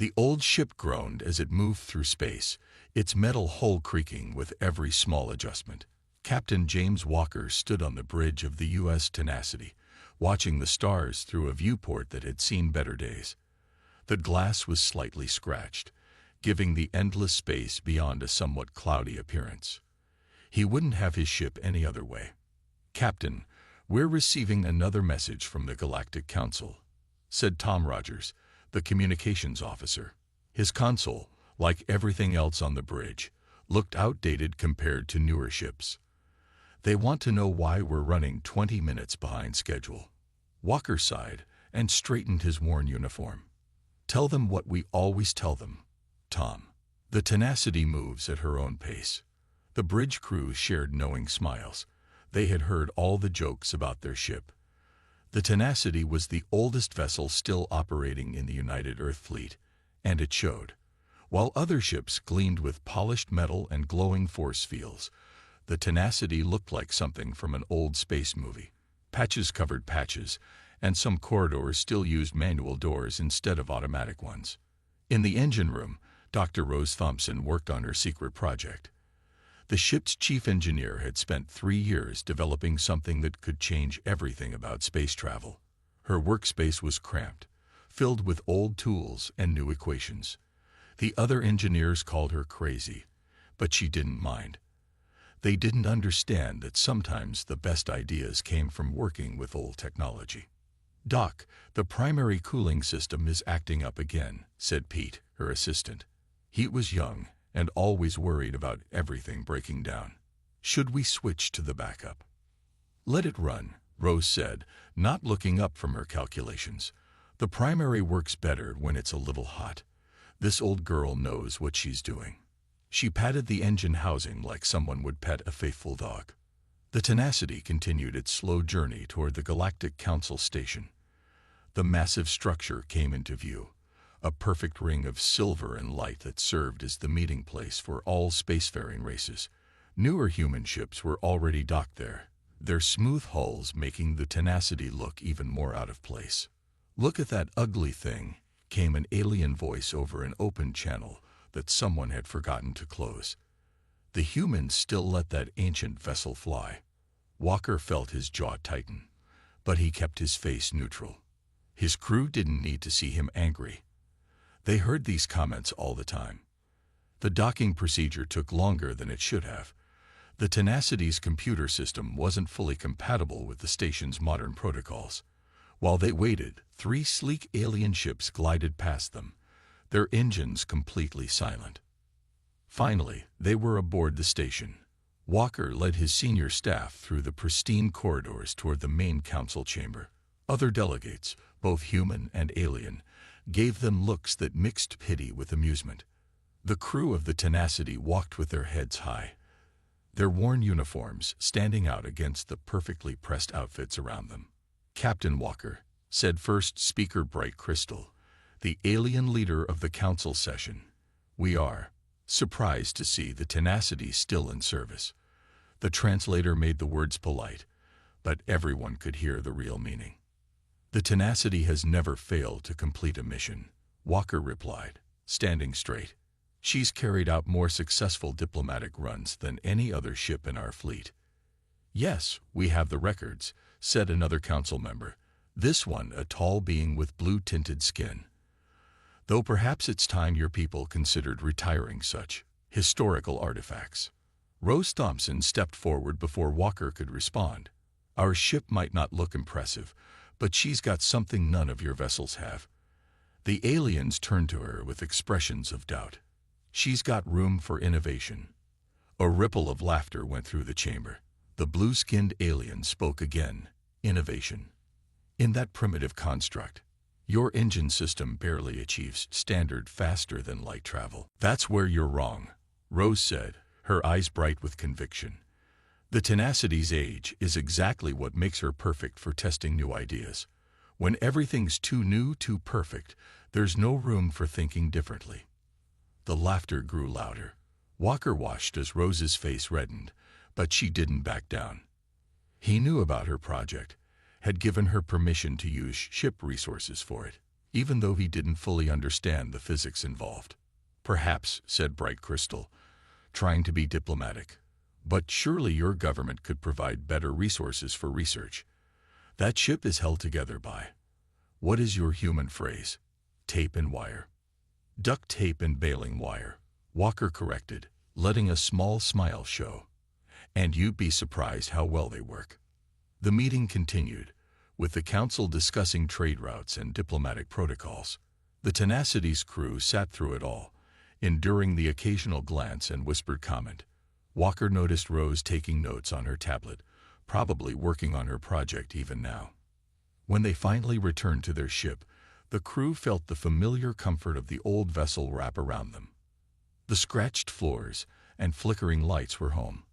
The old ship groaned as it moved through space, its metal hull creaking with every small adjustment. Captain James Walker stood on the bridge of the U.S. Tenacity, watching the stars through a viewport that had seen better days. The glass was slightly scratched, giving the endless space beyond a somewhat cloudy appearance. He wouldn't have his ship any other way. "Captain, we're receiving another message from the Galactic Council," said Tom Rogers, the communications officer. His console, like everything else on the bridge, looked outdated compared to newer ships. "They want to know why we're running 20 minutes behind schedule." Walker sighed and straightened his worn uniform. "Tell them what we always tell them, Tom. The Tenacity moves at her own pace." The bridge crew shared knowing smiles. They had heard all the jokes about their ship. The Tenacity was the oldest vessel still operating in the United Earth Fleet, and it showed. While other ships gleamed with polished metal and glowing force fields, the Tenacity looked like something from an old space movie. Patches covered patches, and some corridors still used manual doors instead of automatic ones. In the engine room, Dr. Rose Thompson worked on her secret project. The ship's chief engineer had spent 3 years developing something that could change everything about space travel. Her workspace was cramped, filled with old tools and new equations. The other engineers called her crazy, but she didn't mind. They didn't understand that sometimes the best ideas came from working with old technology. "Doc, the primary cooling system is acting up again," said Pete, her assistant. He was young and always worried about everything breaking down. "Should we switch to the backup?" "Let it run," Rose said, not looking up from her calculations. "The primary works better when it's a little hot. This old girl knows what she's doing." She patted the engine housing like someone would pet a faithful dog. The Tenacity continued its slow journey toward the Galactic Council station. The massive structure came into view, a perfect ring of silver and light that served as the meeting place for all spacefaring races. Newer human ships were already docked there, their smooth hulls making the Tenacity look even more out of place. "Look at that ugly thing," came an alien voice over an open channel that someone had forgotten to close. The humans still let that ancient vessel fly. Walker felt his jaw tighten, but he kept his face neutral. His crew didn't need to see him angry. They heard these comments all the time. The docking procedure took longer than it should have. The Tenacity's computer system wasn't fully compatible with the station's modern protocols. While they waited, 3 sleek alien ships glided past them, their engines completely silent. Finally, they were aboard the station. Walker led his senior staff through the pristine corridors toward the main council chamber. Other delegates, both human and alien, gave them looks that mixed pity with amusement. The crew of the Tenacity walked with their heads high, their worn uniforms standing out against the perfectly pressed outfits around them. "Captain Walker," said First Speaker Bright Crystal, the alien leader of the council session, "we are surprised to see the Tenacity still in service." The translator made the words polite, but everyone could hear the real meaning. "The Tenacity has never failed to complete a mission," Walker replied, standing straight. "She's carried out more successful diplomatic runs than any other ship in our fleet." "Yes, we have the records," said another council member, this one a tall being with blue-tinted skin. "Though perhaps it's time your people considered retiring such historical artifacts." Rose Thompson stepped forward before Walker could respond. "Our ship might not look impressive, but she's got something none of your vessels have." The aliens turned to her with expressions of doubt. "She's got room for innovation." A ripple of laughter went through the chamber. The blue-skinned alien spoke again. "Innovation. In that primitive construct, your engine system barely achieves standard faster than light travel." "That's where you're wrong," Rose said, her eyes bright with conviction. "The Tenacity's age is exactly what makes her perfect for testing new ideas. When everything's too new, too perfect, there's no room for thinking differently." The laughter grew louder. Walker watched as Rose's face reddened, but she didn't back down. He knew about her project, had given her permission to use ship resources for it. even though he didn't fully understand the physics involved. "Perhaps," said Bright Crystal, trying to be diplomatic, "but surely your government could provide better resources for research. That ship is held together by, what is your human phrase? Tape and wire." "Duct tape and baling wire," Walker corrected, letting a small smile show. "And you'd be surprised how well they work." The meeting continued, with the council discussing trade routes and diplomatic protocols. The Tenacity's crew sat through it all, enduring the occasional glance and whispered comment. Walker noticed Rose taking notes on her tablet, probably working on her project even now. When they finally returned to their ship, the crew felt the familiar comfort of the old vessel wrap around them. The scratched floors and flickering lights were home.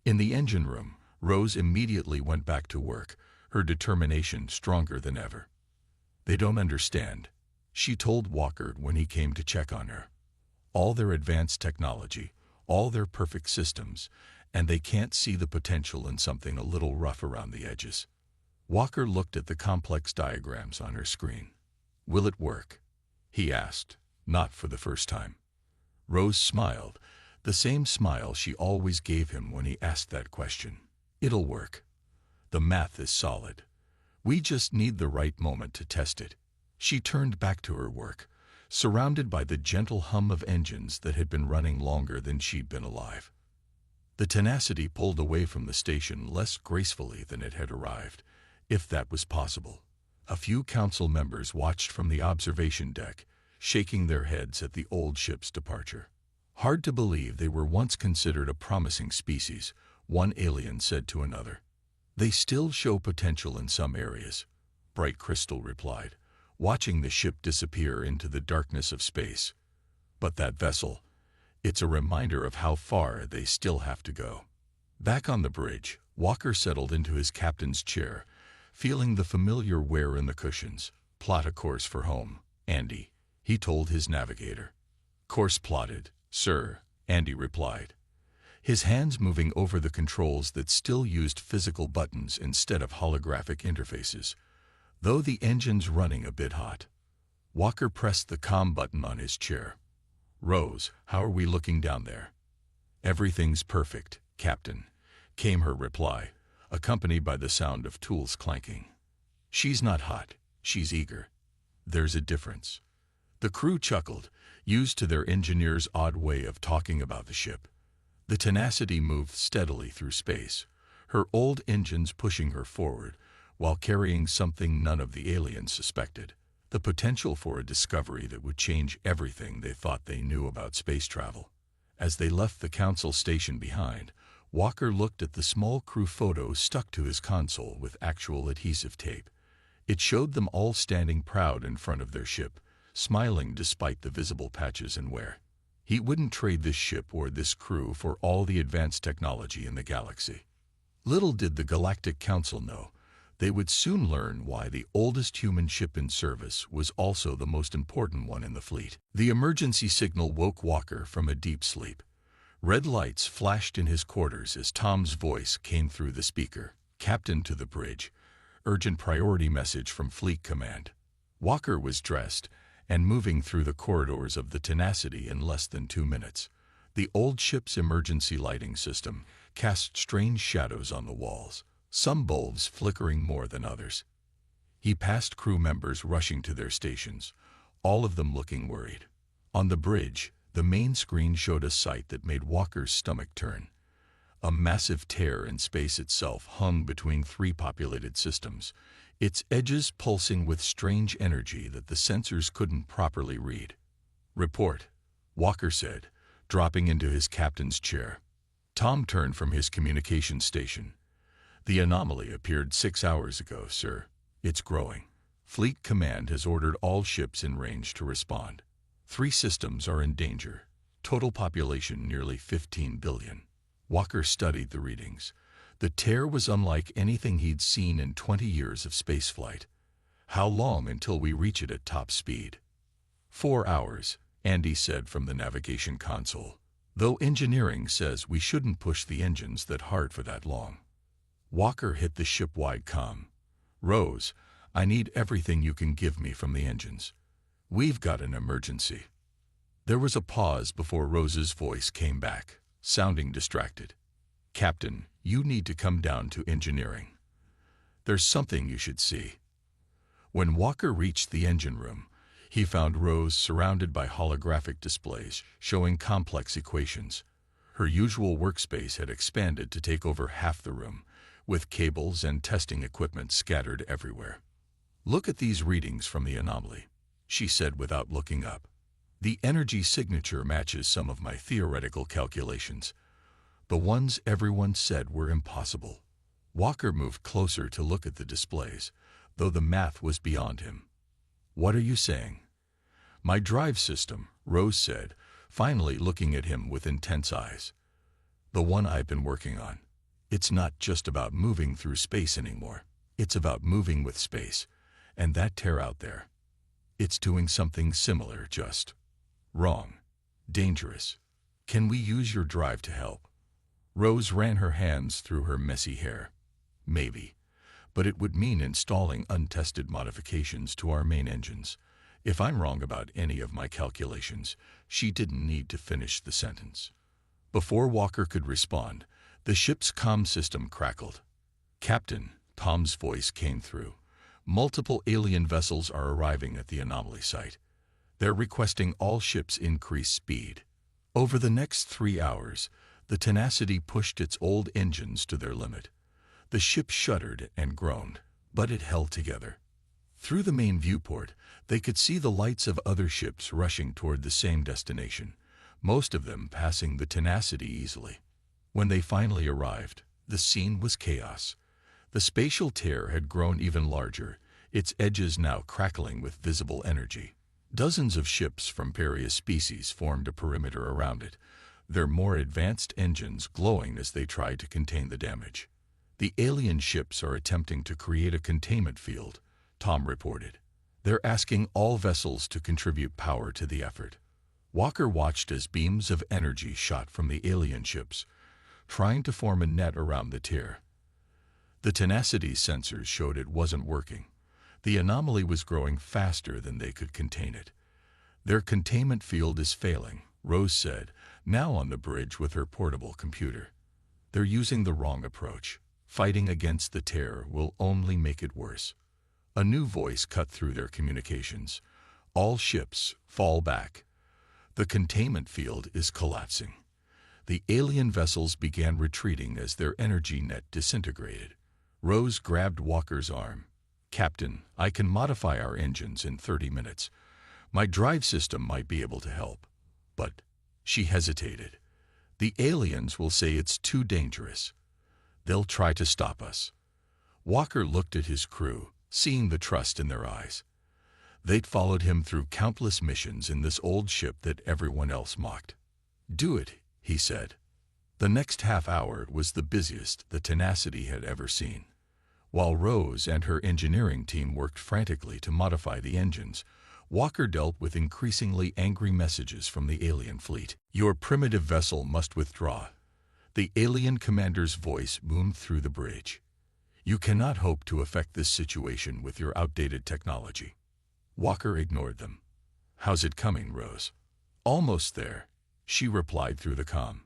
In the engine room, Rose immediately went back to work, her determination stronger than ever. "They don't understand," she told Walker when he came to check on her. "All their advanced technology, all their perfect systems, and they can't see the potential in something a little rough around the edges." Walker looked at the complex diagrams on her screen. "Will it work?" he asked, not for the first time. Rose smiled, the same smile she always gave him when he asked that question. "It'll work. The math is solid. We just need the right moment to test it." She turned back to her work, surrounded by the gentle hum of engines that had been running longer than she'd been alive. The Tenacity pulled away from the station less gracefully than it had arrived, if that was possible. A few council members watched from the observation deck, shaking their heads at the old ship's departure. "Hard to believe they were once considered a promising species," one alien said to another. "They still show potential in some areas," Bright Crystal replied, watching the ship disappear into the darkness of space. "But that vessel, it's a reminder of how far they still have to go." Back on the bridge, Walker settled into his captain's chair, feeling the familiar wear in the cushions. "Plot a course for home, Andy," he told his navigator. "Course plotted, sir," Andy replied, his hands moving over the controls that still used physical buttons instead of holographic interfaces, though the engine's running a bit hot. Walker pressed the comm button on his chair. "Rose, how are we looking down there?" "Everything's perfect, Captain," came her reply, accompanied by the sound of tools clanking. "She's not hot, she's eager. There's a difference." The crew chuckled, used to their engineer's odd way of talking about the ship. The Tenacity moved steadily through space, her old engines pushing her forward, while carrying something none of the aliens suspected: the potential for a discovery that would change everything they thought they knew about space travel. As they left the council station behind, Walker looked at the small crew photo stuck to his console with actual adhesive tape. It showed them all standing proud in front of their ship, smiling despite the visible patches and wear. He wouldn't trade this ship or this crew for all the advanced technology in the galaxy. Little did the Galactic Council know, they would soon learn why the oldest human ship in service was also the most important one in the fleet. The emergency signal woke Walker from a deep sleep. Red lights flashed in his quarters as Tom's voice came through the speaker. "Captain to the bridge. Urgent priority message from Fleet Command." Walker was dressed and moving through the corridors of the Tenacity in less than 2 minutes. The old ship's emergency lighting system cast strange shadows on the walls, some bulbs flickering more than others. He passed crew members rushing to their stations, all of them looking worried. On the bridge, the main screen showed a sight that made Walker's stomach turn. A massive tear in space itself hung between 3 populated systems, its edges pulsing with strange energy that the sensors couldn't properly read. "Report," Walker said, dropping into his captain's chair. Tom turned from his communication station. "The anomaly appeared 6 hours ago, sir. It's growing. Fleet Command has ordered all ships in range to respond. 3 systems are in danger. Total population nearly 15 billion. Walker studied the readings. The tear was unlike anything he'd seen in 20 years of spaceflight. "How long until we reach it at top speed?" 4 hours, Andy said from the navigation console, "though engineering says we shouldn't push the engines that hard for that long." Walker hit the ship-wide comm. "Rose, I need everything you can give me from the engines. We've got an emergency." There was a pause before Rose's voice came back, sounding distracted. "Captain, you need to come down to engineering. There's something you should see." When Walker reached the engine room, he found Rose surrounded by holographic displays showing complex equations. Her usual workspace had expanded to take over half the room, with cables and testing equipment scattered everywhere. "Look at these readings from the anomaly," she said without looking up. "The energy signature matches some of my theoretical calculations. The ones everyone said were impossible." Walker moved closer to look at the displays, though the math was beyond him. "What are you saying?" "My drive system," Rose said, finally looking at him with intense eyes. "The one I've been working on. It's not just about moving through space anymore. It's about moving with space, and that tear out there. It's doing something similar, just wrong. Dangerous. Can we use your drive to help?" Rose ran her hands through her messy hair. "Maybe, but it would mean installing untested modifications to our main engines. If I'm wrong about any of my calculations," she didn't need to finish the sentence. Before Walker could respond, the ship's comm system crackled. "Captain," Tom's voice came through. "Multiple alien vessels are arriving at the anomaly site. They're requesting all ships increase speed." Over the next 3 hours, the Tenacity pushed its old engines to their limit. The ship shuddered and groaned, but it held together. Through the main viewport, they could see the lights of other ships rushing toward the same destination, most of them passing the Tenacity easily. When they finally arrived, the scene was chaos. The spatial tear had grown even larger, its edges now crackling with visible energy. Dozens of ships from various species formed a perimeter around it, their more advanced engines glowing as they tried to contain the damage. "The alien ships are attempting to create a containment field," Tom reported. "They're asking all vessels to contribute power to the effort." Walker watched as beams of energy shot from the alien ships, trying to form a net around the tear. The Tenacity's sensors showed it wasn't working. The anomaly was growing faster than they could contain it. "Their containment field is failing," Rose said, now on the bridge with her portable computer. "They're using the wrong approach. Fighting against the tear will only make it worse." A new voice cut through their communications. "All ships, fall back. The containment field is collapsing." The alien vessels began retreating as their energy net disintegrated. Rose grabbed Walker's arm. "Captain, I can modify our engines in 30 minutes. My drive system might be able to help." "But," she hesitated, "the aliens will say it's too dangerous. They'll try to stop us." Walker looked at his crew, seeing the trust in their eyes. They'd followed him through countless missions in this old ship that everyone else mocked. "Do it," he said. The next half hour was the busiest the Tenacity had ever seen. While Rose and her engineering team worked frantically to modify the engines, Walker dealt with increasingly angry messages from the alien fleet. "Your primitive vessel must withdraw." The alien commander's voice boomed through the bridge. "You cannot hope to affect this situation with your outdated technology." Walker ignored them. "How's it coming, Rose?" "Almost there," she replied through the comm.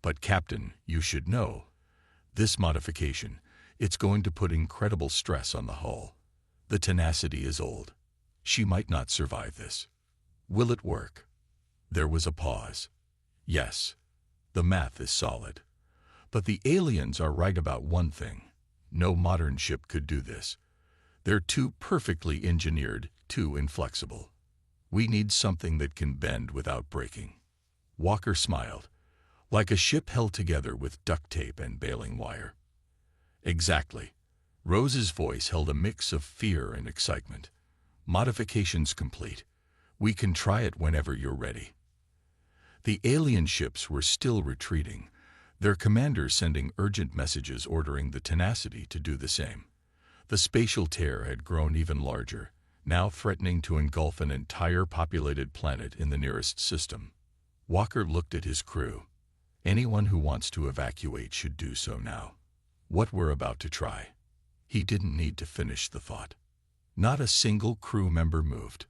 "But Captain, you should know. This modification, it's going to put incredible stress on the hull. The Tenacity is old. She might not survive this." "Will it work?" There was a pause. "Yes. The math is solid. But the aliens are right about one thing. No modern ship could do this. They're too perfectly engineered, too inflexible. We need something that can bend without breaking." Walker smiled, "Like a ship held together with duct tape and baling wire." "Exactly." Rose's voice held a mix of fear and excitement. "Modifications complete. We can try it whenever you're ready." The alien ships were still retreating, their commanders sending urgent messages ordering the Tenacity to do the same. The spatial tear had grown even larger, now threatening to engulf an entire populated planet in the nearest system. Walker looked at his crew. "Anyone who wants to evacuate should do so now. What we're about to try." He didn't need to finish the thought. Not a single crew member moved.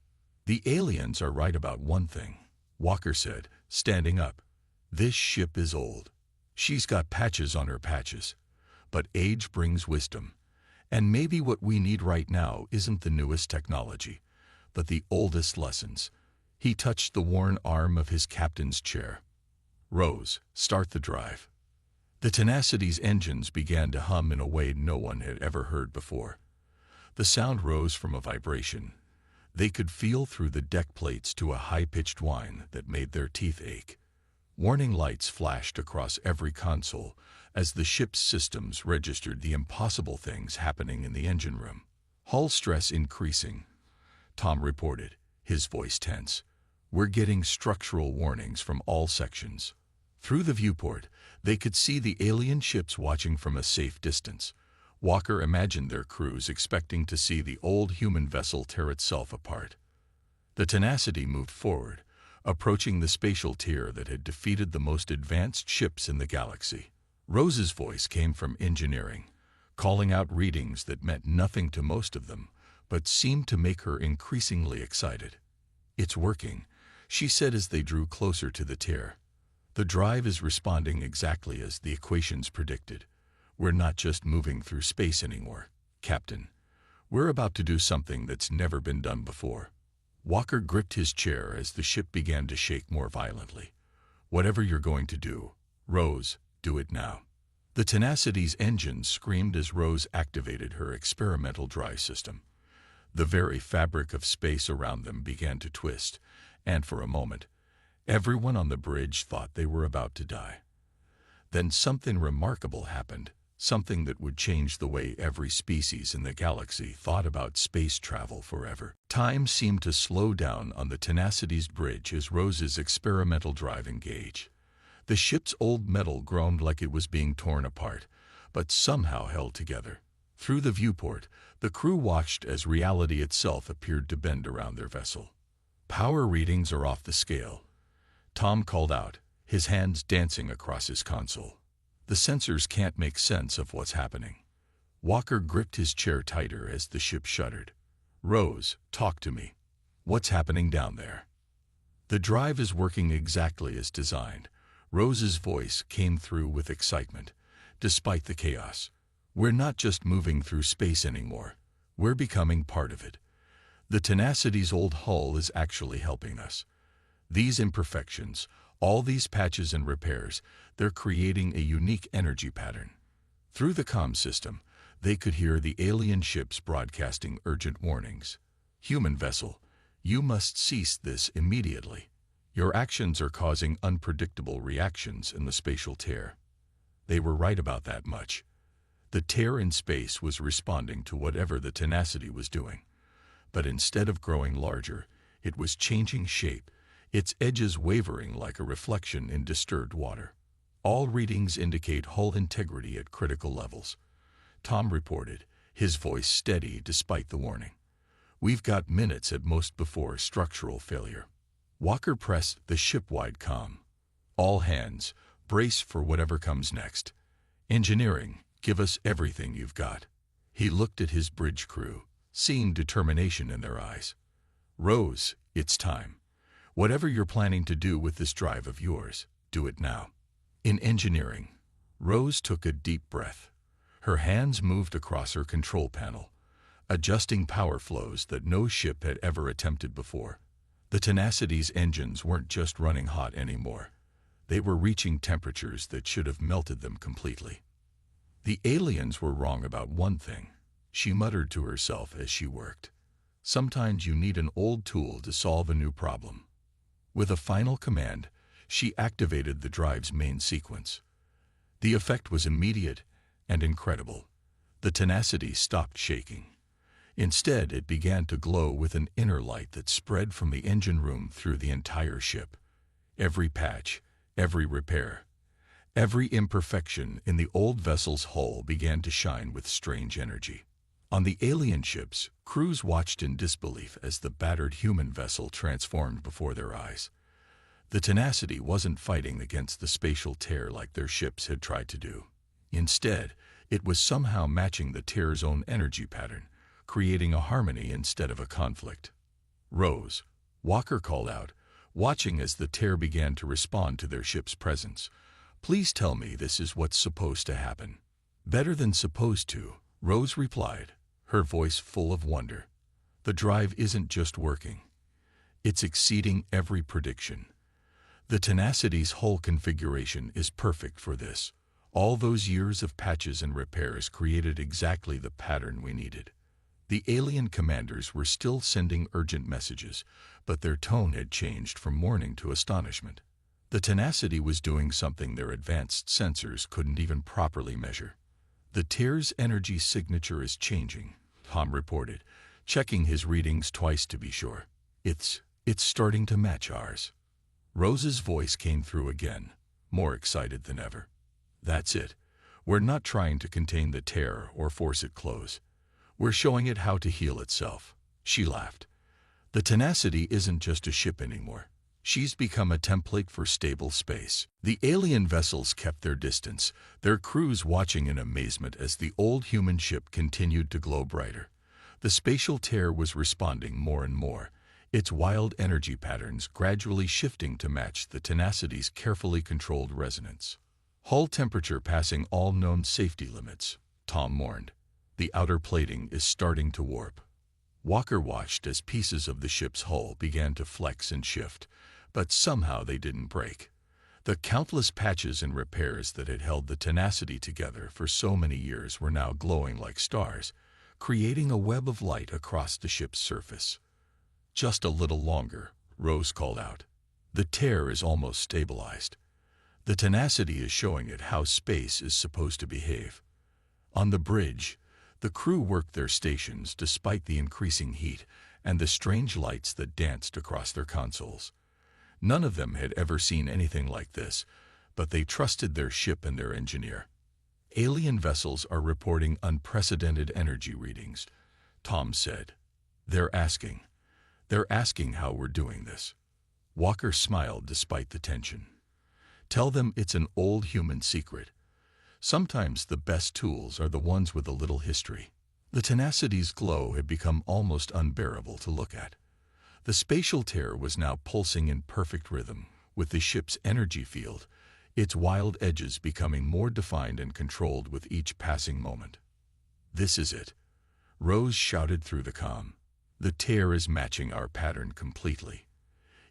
"The aliens are right about one thing," Walker said, standing up. "This ship is old. She's got patches on her patches. But age brings wisdom. And maybe what we need right now isn't the newest technology, but the oldest lessons." He touched the worn arm of his captain's chair. "Rose, start the drive." The Tenacity's engines began to hum in a way no one had ever heard before. The sound rose from a vibration. They could feel through the deck plates to a high-pitched whine that made their teeth ache. Warning lights flashed across every console as the ship's systems registered the impossible things happening in the engine room. "Hull stress increasing," Tom reported, his voice tense. "We're getting structural warnings from all sections." Through the viewport, they could see the alien ships watching from a safe distance. Walker imagined their crews expecting to see the old human vessel tear itself apart. The Tenacity moved forward, approaching the spatial tier that had defeated the most advanced ships in the galaxy. Rose's voice came from engineering, calling out readings that meant nothing to most of them, but seemed to make her increasingly excited. "It's working," she said as they drew closer to the tier. "The drive is responding exactly as the equations predicted. We're not just moving through space anymore, Captain. We're about to do something that's never been done before." Walker gripped his chair as the ship began to shake more violently. "Whatever you're going to do, Rose, do it now." The Tenacity's engines screamed as Rose activated her experimental drive system. The very fabric of space around them began to twist, and for a moment, everyone on the bridge thought they were about to die. Then something remarkable happened, something that would change the way every species in the galaxy thought about space travel forever. Time seemed to slow down on the Tenacity's bridge as Rose's experimental drive engaged. The ship's old metal groaned like it was being torn apart, but somehow held together. Through the viewport, the crew watched as reality itself appeared to bend around their vessel. "Power readings are off the scale," Tom called out, his hands dancing across his console. "The sensors can't make sense of what's happening." Walker gripped his chair tighter as the ship shuddered. "Rose, talk to me. What's happening down there?" "The drive is working exactly as designed." Rose's voice came through with excitement, despite the chaos. "We're not just moving through space anymore. We're becoming part of it. The Tenacity's old hull is actually helping us. These imperfections, all these patches and repairs, they're creating a unique energy pattern." Through the comm system, they could hear the alien ships broadcasting urgent warnings. "Human vessel, you must cease this immediately. Your actions are causing unpredictable reactions in the spatial tear." They were right about that much. The tear in space was responding to whatever the Tenacity was doing. But instead of growing larger, it was changing shape, its edges wavering like a reflection in disturbed water. "All readings indicate hull integrity at critical levels," Tom reported, his voice steady despite the warning. "We've got minutes at most before structural failure." Walker pressed the ship-wide comm. "All hands, brace for whatever comes next. Engineering, give us everything you've got." He looked at his bridge crew, seeing determination in their eyes. "Rose, it's time. Whatever you're planning to do with this drive of yours, do it now." In engineering, Rose took a deep breath. Her hands moved across her control panel, adjusting power flows that no ship had ever attempted before. The Tenacity's engines weren't just running hot anymore. They were reaching temperatures that should have melted them completely. "The aliens were wrong about one thing," she muttered to herself as she worked. "Sometimes you need an old tool to solve a new problem." With a final command, she activated the drive's main sequence. The effect was immediate and incredible. The Tenacity stopped shaking. Instead, it began to glow with an inner light that spread from the engine room through the entire ship. Every patch, every repair, every imperfection in the old vessel's hull began to shine with strange energy. On the alien ships, crews watched in disbelief as the battered human vessel transformed before their eyes. The Tenacity wasn't fighting against the spatial tear like their ships had tried to do. Instead, it was somehow matching the tear's own energy pattern, creating a harmony instead of a conflict. "Rose," Walker called out, watching as the tear began to respond to their ship's presence. "Please tell me this is what's supposed to happen." "Better than supposed to," Rose replied, her voice full of wonder. "The drive isn't just working. It's exceeding every prediction. The Tenacity's hull configuration is perfect for this. All those years of patches and repairs created exactly the pattern we needed." The alien commanders were still sending urgent messages, but their tone had changed from mourning to astonishment. The Tenacity was doing something their advanced sensors couldn't even properly measure. "The tear's energy signature is changing," Tom reported, checking his readings twice to be sure. It's starting to match ours." Rose's voice came through again, more excited than ever. "That's it. We're not trying to contain the tear or force it close. We're showing it how to heal itself." She laughed. "The Tenacity isn't just a ship anymore. She's become a template for stable space." The alien vessels kept their distance, their crews watching in amazement as the old human ship continued to glow brighter. The spatial tear was responding more and more, its wild energy patterns gradually shifting to match the Tenacity's carefully controlled resonance. "Hull temperature passing all known safety limits," Tom warned. "The outer plating is starting to warp." Walker watched as pieces of the ship's hull began to flex and shift, but somehow they didn't break. The countless patches and repairs that had held the Tenacity together for so many years were now glowing like stars, creating a web of light across the ship's surface. "Just a little longer," Rose called out. "The tear is almost stabilized. The Tenacity is showing it how space is supposed to behave." On the bridge, the crew worked their stations despite the increasing heat and the strange lights that danced across their consoles. None of them had ever seen anything like this, but they trusted their ship and their engineer. "Alien vessels are reporting unprecedented energy readings," Tom said. They're asking how we're doing this." Walker smiled despite the tension. "Tell them it's an old human secret. Sometimes the best tools are the ones with a little history." The Tenacity's glow had become almost unbearable to look at. The spatial tear was now pulsing in perfect rhythm with the ship's energy field, its wild edges becoming more defined and controlled with each passing moment. "This is it," Rose shouted through the comm. "The tear is matching our pattern completely.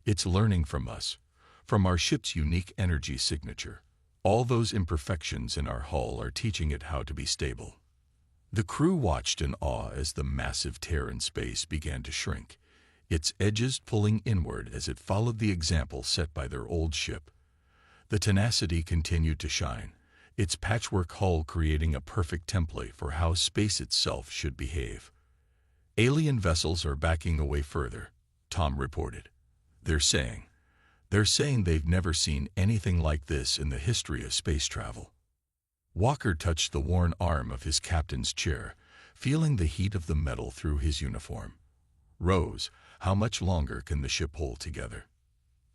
It's learning from us, from our ship's unique energy signature. All those imperfections in our hull are teaching it how to be stable." The crew watched in awe as the massive tear in space began to shrink, its edges pulling inward as it followed the example set by their old ship. The Tenacity continued to shine, its patchwork hull creating a perfect template for how space itself should behave. "Alien vessels are backing away further," Tom reported. They're saying they've never seen anything like this in the history of space travel." Walker touched the worn arm of his captain's chair, feeling the heat of the metal through his uniform. "Rose, how much longer can the ship hold together?"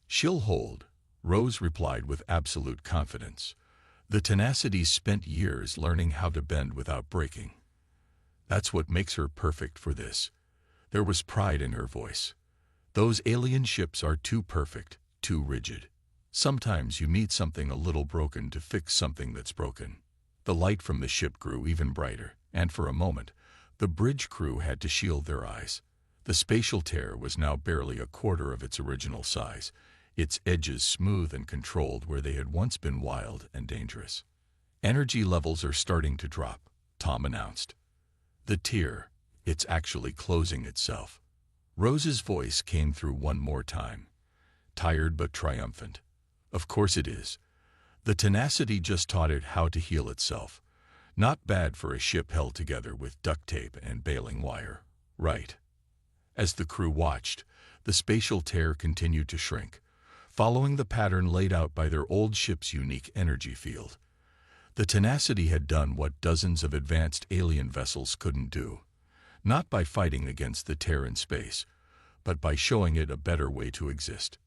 "She'll hold," Rose replied with absolute confidence. "The Tenacity's spent years learning how to bend without breaking. That's what makes her perfect for this." There was pride in her voice. "Those alien ships are too perfect, too rigid. Sometimes you need something a little broken to fix something that's broken." The light from the ship grew even brighter, and for a moment, the bridge crew had to shield their eyes. The spatial tear was now barely a quarter of its original size, its edges smooth and controlled where they had once been wild and dangerous. "Energy levels are starting to drop," Tom announced. "The tear, it's actually closing itself." Rose's voice came through one more time, tired but triumphant. "Of course it is. The Tenacity just taught it how to heal itself. Not bad for a ship held together with duct tape and baling wire, right?" As the crew watched, the spatial tear continued to shrink, following the pattern laid out by their old ship's unique energy field. The Tenacity had done what dozens of advanced alien vessels couldn't do, not by fighting against the tear in space, but by showing it a better way to exist.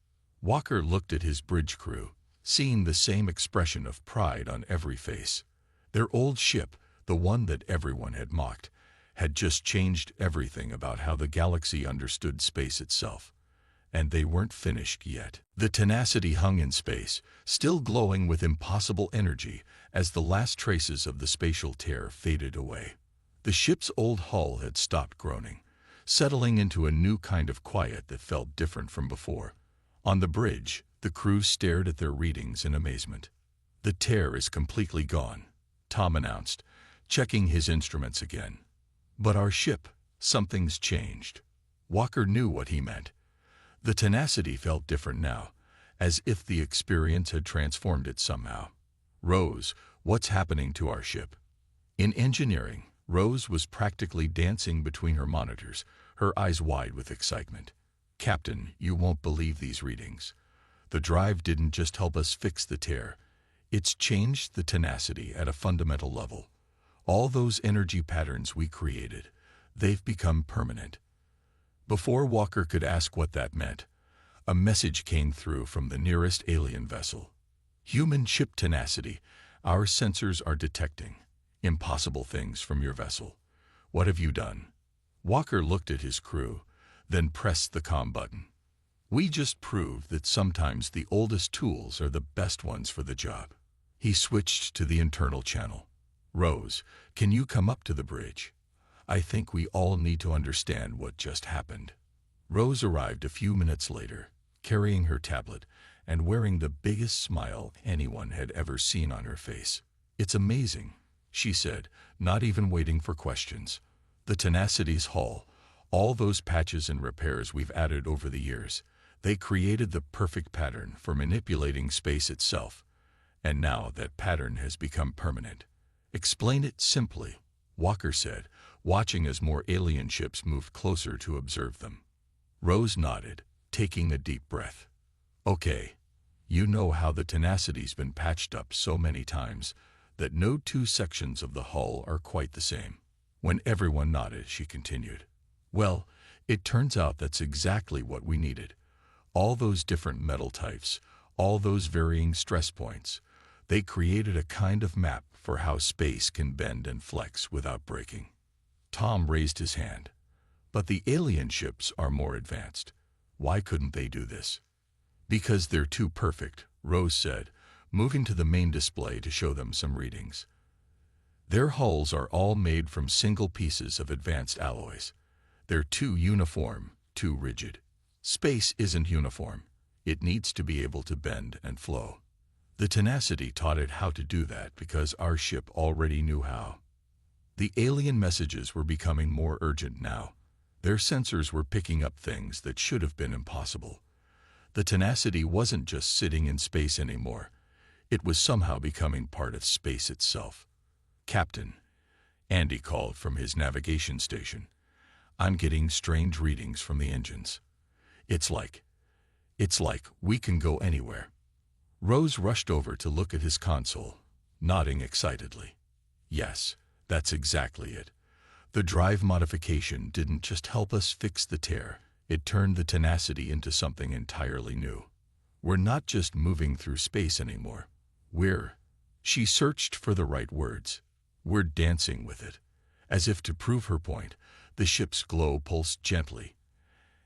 Walker looked at his bridge crew, seeing the same expression of pride on every face. Their old ship, the one that everyone had mocked, had just changed everything about how the galaxy understood space itself. And they weren't finished yet. The Tenacity hung in space, still glowing with impossible energy as the last traces of the spatial tear faded away. The ship's old hull had stopped groaning, settling into a new kind of quiet that felt different from before. On the bridge, the crew stared at their readings in amazement. "The tear is completely gone," Tom announced, checking his instruments again. "But our ship, something's changed." Walker knew what he meant. The Tenacity felt different now, as if the experience had transformed it somehow. "Rose, what's happening to our ship?" In engineering, Rose was practically dancing between her monitors, her eyes wide with excitement. "Captain, you won't believe these readings. The drive didn't just help us fix the tear. It's changed the Tenacity at a fundamental level. All those energy patterns we created, they've become permanent." Before Walker could ask what that meant, a message came through from the nearest alien vessel. "Human ship Tenacity, our sensors are detecting impossible things from your vessel. What have you done?" Walker looked at his crew, then pressed the comm button. "We just proved that sometimes the oldest tools are the best ones for the job." He switched to the internal channel. "Rose, can you come up to the bridge? I think we all need to understand what just happened." Rose arrived a few minutes later, carrying her tablet and wearing the biggest smile anyone had ever seen on her face. "It's amazing," she said, not even waiting for questions. "The Tenacity's hull, all those patches and repairs we've added over the years, they created the perfect pattern for manipulating space itself. And now that pattern has become permanent." "Explain it simply," Walker said, watching as more alien ships moved closer to observe them. Rose nodded, taking a deep breath. "Okay, you know how the Tenacity's been patched up so many times that no two sections of the hull are quite the same." When everyone nodded, she continued, "Well, it turns out that's exactly what we needed. All those different metal types, all those varying stress points, they created a kind of map for how space can bend and flex without breaking." Tom raised his hand. "But the alien ships are more advanced. Why couldn't they do this?" "Because they're too perfect," Rose said, moving to the main display to show them some readings. "Their hulls are all made from single pieces of advanced alloys. They're too uniform, too rigid. Space isn't uniform. It needs to be able to bend and flow. The Tenacity taught it how to do that because our ship already knew how." The alien messages were becoming more urgent now. Their sensors were picking up things that should have been impossible. The Tenacity wasn't just sitting in space anymore. It was somehow becoming part of space itself. "Captain," Andy called from his navigation station, "I'm getting strange readings from the engines. It's like we can go anywhere." Rose rushed over to look at his console, nodding excitedly. "Yes, that's exactly it. The drive modification didn't just help us fix the tear, it turned the Tenacity into something entirely new. We're not just moving through space anymore. She searched for the right words. "We're dancing with it." As if to prove her point, the ship's glow pulsed gently.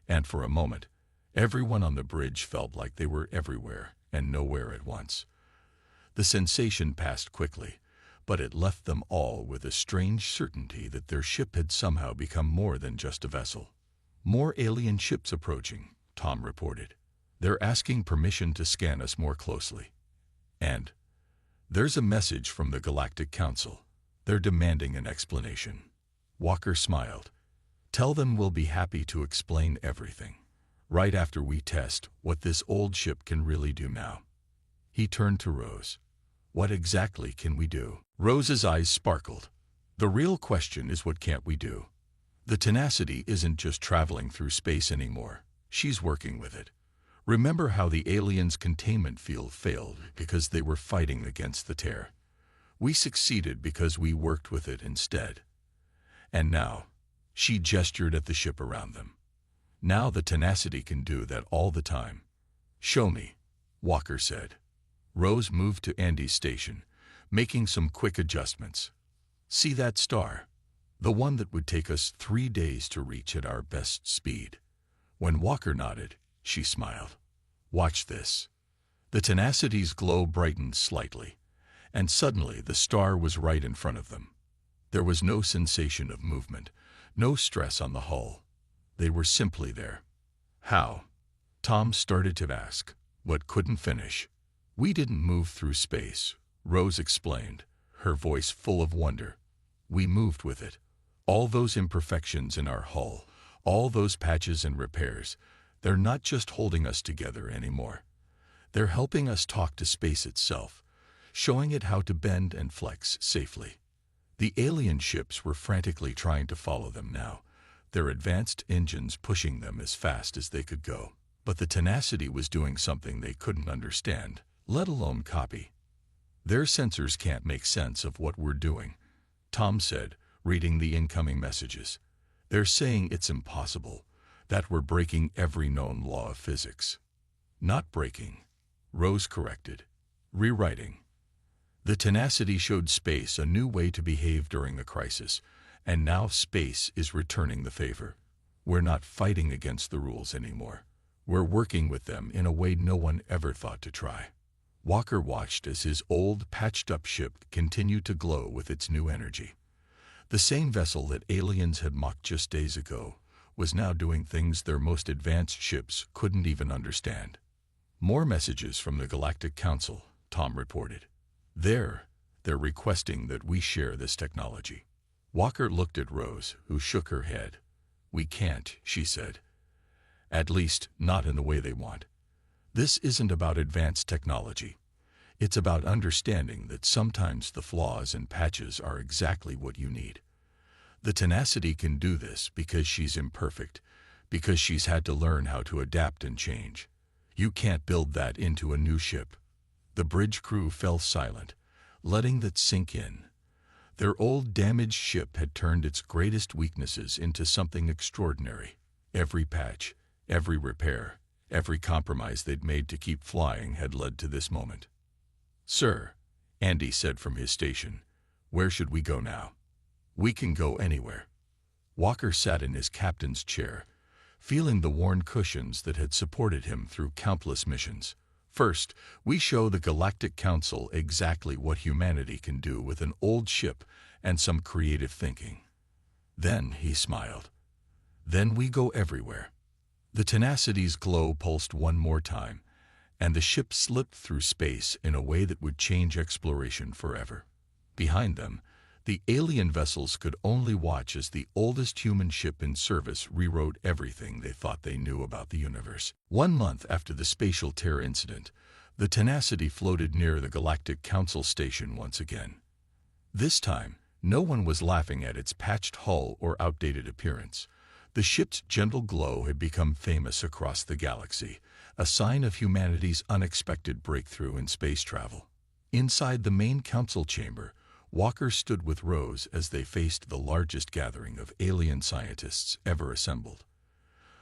And for a moment, everyone on the bridge felt like they were everywhere and nowhere at once. The sensation passed quickly, but it left them all with a strange certainty that their ship had somehow become more than just a vessel. "More alien ships approaching," Tom reported. "They're asking permission to scan us more closely. And there's a message from the Galactic Council. They're demanding an explanation." Walker smiled. "Tell them we'll be happy to explain everything, right after we test what this old ship can really do now." He turned to Rose. "What exactly can we do?" Rose's eyes sparkled. "The real question is, what can't we do? The Tenacity isn't just traveling through space anymore. She's working with it. Remember how the aliens' containment field failed because they were fighting against the tear? We succeeded because we worked with it instead. And now," she gestured at the ship around them, "now the Tenacity can do that all the time." "Show me," Walker said. Rose moved to Andy's station, making some quick adjustments. "See that star? The one that would take us 3 days to reach at our best speed. When Walker nodded, she smiled. Watch this. The Tenacity's glow brightened slightly, and suddenly the star was right in front of them. There was no sensation of movement, no stress on the hull. They were simply there. How? Tom started to ask, but couldn't finish. We didn't move through space, Rose explained, her voice full of wonder. We moved with it. All those imperfections in our hull, all those patches and repairs, they're not just holding us together anymore. They're helping us talk to space itself, showing it how to bend and flex safely. The alien ships were frantically trying to follow them now, their advanced engines pushing them as fast as they could go. But the Tenacity was doing something they couldn't understand, let alone copy. Their sensors can't make sense of what we're doing, Tom said, reading the incoming messages. They're saying it's impossible, that we're breaking every known law of physics. Not breaking, Rose corrected. Rewriting. The Tenacity showed space a new way to behave during the crisis, and now space is returning the favor. We're not fighting against the rules anymore. We're working with them in a way no one ever thought to try. Walker watched as his old, patched-up ship continued to glow with its new energy. The same vessel that aliens had mocked just days ago was now doing things their most advanced ships couldn't even understand. More messages from the Galactic Council, Tom reported. They're requesting that we share this technology. Walker looked at Rose, who shook her head. We can't, she said. At least, not in the way they want. This isn't about advanced technology. It's about understanding that sometimes the flaws and patches are exactly what you need. The Tenacity can do this because she's imperfect, because she's had to learn how to adapt and change. You can't build that into a new ship. The bridge crew fell silent, letting that sink in. Their old damaged ship had turned its greatest weaknesses into something extraordinary. Every patch, every repair, every compromise they'd made to keep flying had led to this moment. Sir, Andy said from his station, where should we go now? We can go anywhere. Walker sat in his captain's chair, feeling the worn cushions that had supported him through countless missions. First, we show the Galactic Council exactly what humanity can do with an old ship and some creative thinking. Then, he smiled. Then we go everywhere. The Tenacity's glow pulsed one more time, and the ship slipped through space in a way that would change exploration forever. Behind them, the alien vessels could only watch as the oldest human ship in service rewrote everything they thought they knew about the universe. 1 month after the spatial tear incident, the Tenacity floated near the Galactic Council station once again. This time, no one was laughing at its patched hull or outdated appearance. The ship's gentle glow had become famous across the galaxy, a sign of humanity's unexpected breakthrough in space travel. Inside the main council chamber, Walker stood with Rose as they faced the largest gathering of alien scientists ever assembled.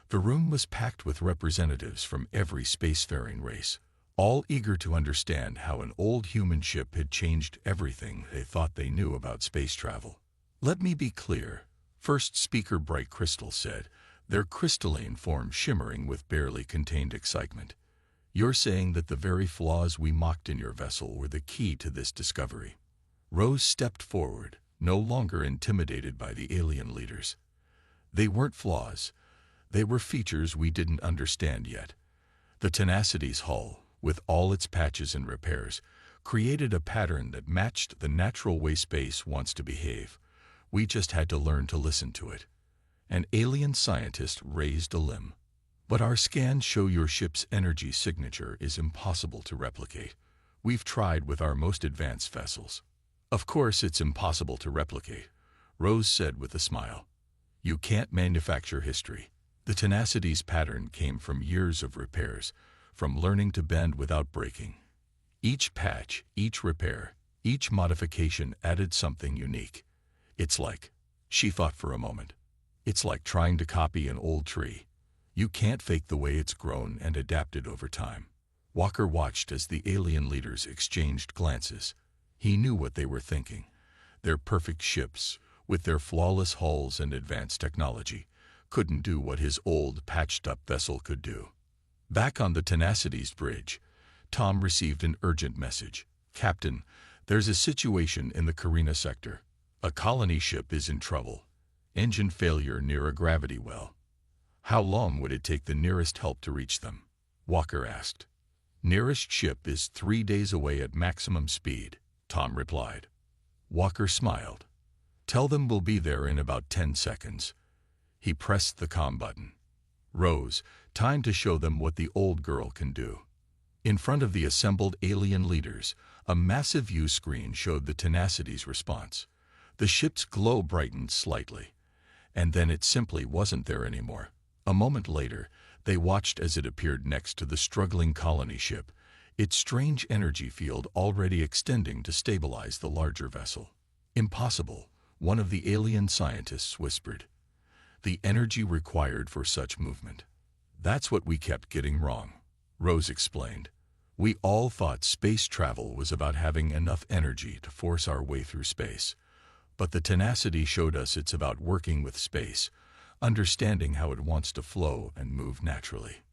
The room was packed with representatives from every spacefaring race, all eager to understand how an old human ship had changed everything they thought they knew about space travel. Let me be clear, first speaker Bright Crystal said, their crystalline form shimmering with barely contained excitement. You're saying that the very flaws we mocked in your vessel were the key to this discovery. Rose stepped forward, no longer intimidated by the alien leaders. They weren't flaws. They were features we didn't understand yet. The Tenacity's hull, with all its patches and repairs, created a pattern that matched the natural way space wants to behave. We just had to learn to listen to it. An alien scientist raised a limb. But our scans show your ship's energy signature is impossible to replicate. We've tried with our most advanced vessels. Of course it's impossible to replicate, Rose said with a smile. You can't manufacture history. The Tenacity's pattern came from years of repairs, from learning to bend without breaking. Each patch, each repair, each modification added something unique. It's like, she thought for a moment, it's like trying to copy an old tree. You can't fake the way it's grown and adapted over time. Walker watched as the alien leaders exchanged glances. He knew what they were thinking. Their perfect ships, with their flawless hulls and advanced technology, couldn't do what his old, patched-up vessel could do. Back on the Tenacity's bridge, Tom received an urgent message. "Captain, there's a situation in the Carina sector. A colony ship is in trouble. Engine failure near a gravity well." "How long would it take the nearest help to reach them?" Walker asked. "Nearest ship is 3 days away at maximum speed," Tom replied. Walker smiled. "Tell them we'll be there in about 10 seconds. He pressed the comm button. "Rose, time to show them what the old girl can do." In front of the assembled alien leaders, a massive view screen showed the Tenacity's response. The ship's glow brightened slightly, and then it simply wasn't there anymore. A moment later, they watched as it appeared next to the struggling colony ship, its strange energy field already extending to stabilize the larger vessel. "Impossible," one of the alien scientists whispered. "The energy required for such movement." "That's what we kept getting wrong," Rose explained. "We all thought space travel was about having enough energy to force our way through space. But the Tenacity showed us it's about working with space, understanding how it wants to flow and move naturally."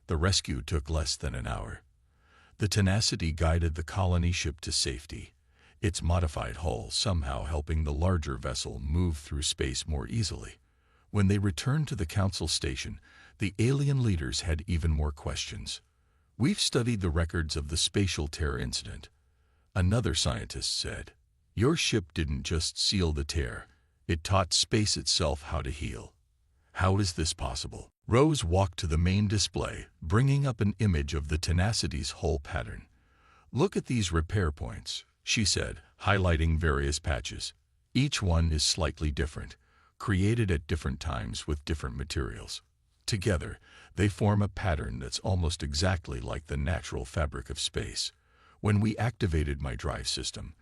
The rescue took less than an hour. The Tenacity guided the colony ship to safety, its modified hull somehow helping the larger vessel move through space more easily. When they returned to the council station, the alien leaders had even more questions. "We've studied the records of the spatial tear incident," another scientist said. "Your ship didn't just seal the tear, it taught space itself how to heal. How is this possible?" Rose walked to the main display, bringing up an image of the Tenacity's hull pattern. "Look at these repair points," she said, highlighting various patches. "Each one is slightly different, created at different times with different materials. Together, they form a pattern that's almost exactly like the natural fabric of space. When we activated my drive system,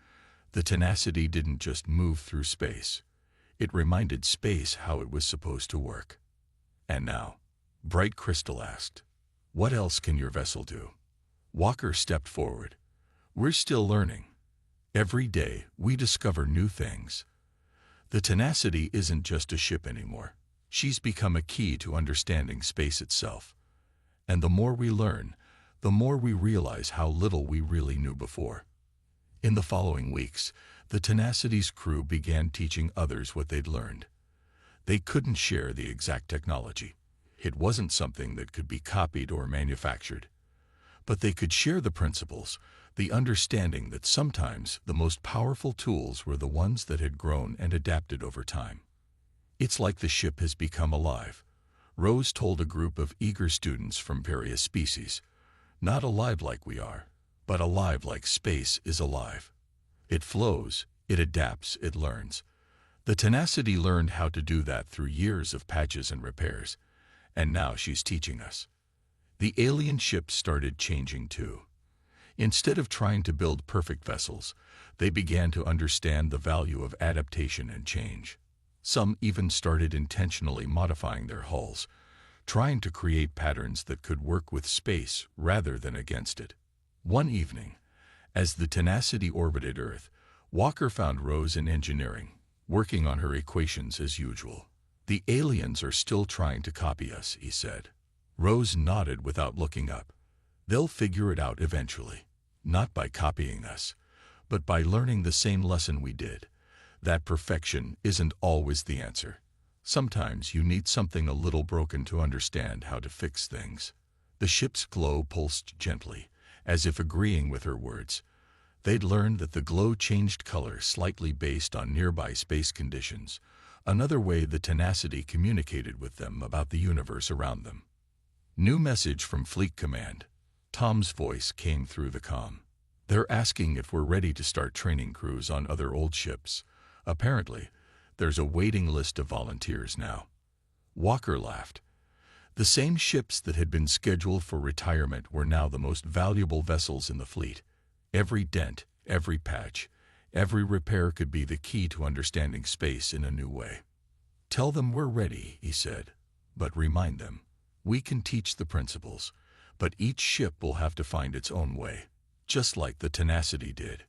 the Tenacity didn't just move through space. It reminded space how it was supposed to work." "And now," Bright Crystal asked, "what else can your vessel do?" Walker stepped forward. "We're still learning. Every day, we discover new things. The Tenacity isn't just a ship anymore. She's become a key to understanding space itself. And the more we learn, the more we realize how little we really knew before." In the following weeks, the Tenacity's crew began teaching others what they'd learned. They couldn't share the exact technology. It wasn't something that could be copied or manufactured. But they could share the principles, the understanding that sometimes the most powerful tools were the ones that had grown and adapted over time. "It's like the ship has become alive," Rose told a group of eager students from various species. "Not alive like we are, but alive like space is alive. It flows, it adapts, it learns." The Tenacity learned how to do that through years of patches and repairs, and now she's teaching us. The alien ships started changing too. Instead of trying to build perfect vessels, they began to understand the value of adaptation and change. Some even started intentionally modifying their hulls, trying to create patterns that could work with space rather than against it. One evening, as the Tenacity orbited Earth, Walker found Rose in engineering, working on her equations as usual. "The aliens are still trying to copy us," he said. Rose nodded without looking up. "They'll figure it out eventually. Not by copying us, but by learning the same lesson we did. That perfection isn't always the answer. Sometimes you need something a little broken to understand how to fix things." The ship's glow pulsed gently, as if agreeing with her words. They'd learned that the glow changed color slightly based on nearby space conditions, another way the Tenacity communicated with them about the universe around them. "New message from Fleet Command." Tom's voice came through the comm. "They're asking if we're ready to start training crews on other old ships. Apparently, there's a waiting list of volunteers now." Walker laughed. The same ships that had been scheduled for retirement were now the most valuable vessels in the fleet. Every dent, every patch, every repair could be the key to understanding space in a new way. "Tell them we're ready," he said, "but remind them, we can teach the principles, but each ship will have to find its own way, just like the Tenacity did."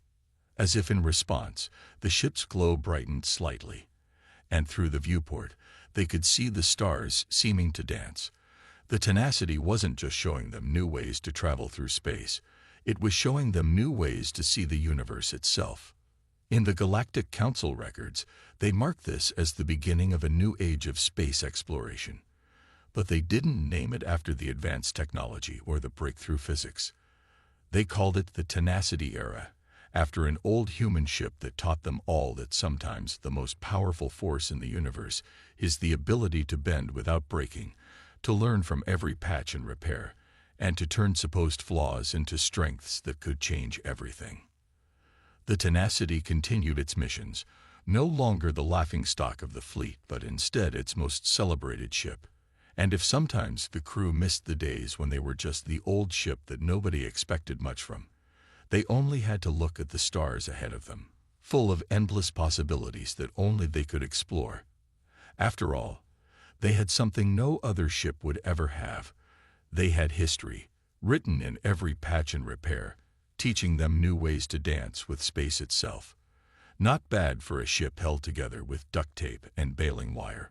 As if in response, the ship's glow brightened slightly, and through the viewport, they could see the stars seeming to dance. The tenacity wasn't just showing them new ways to travel through space, it was showing them new ways to see the universe itself. In the Galactic Council records, they marked this as the beginning of a new age of space exploration. But they didn't name it after the advanced technology or the breakthrough physics. They called it the Tenacity Era, after an old human ship that taught them all that sometimes the most powerful force in the universe is the ability to bend without breaking, to learn from every patch and repair, and to turn supposed flaws into strengths that could change everything. The Tenacity continued its missions, no longer the laughingstock of the fleet, but instead its most celebrated ship. And if sometimes the crew missed the days when they were just the old ship that nobody expected much from, they only had to look at the stars ahead of them, full of endless possibilities that only they could explore. After all, they had something no other ship would ever have. They had history, written in every patch and repair, teaching them new ways to dance with space itself. Not bad for a ship held together with duct tape and baling wire.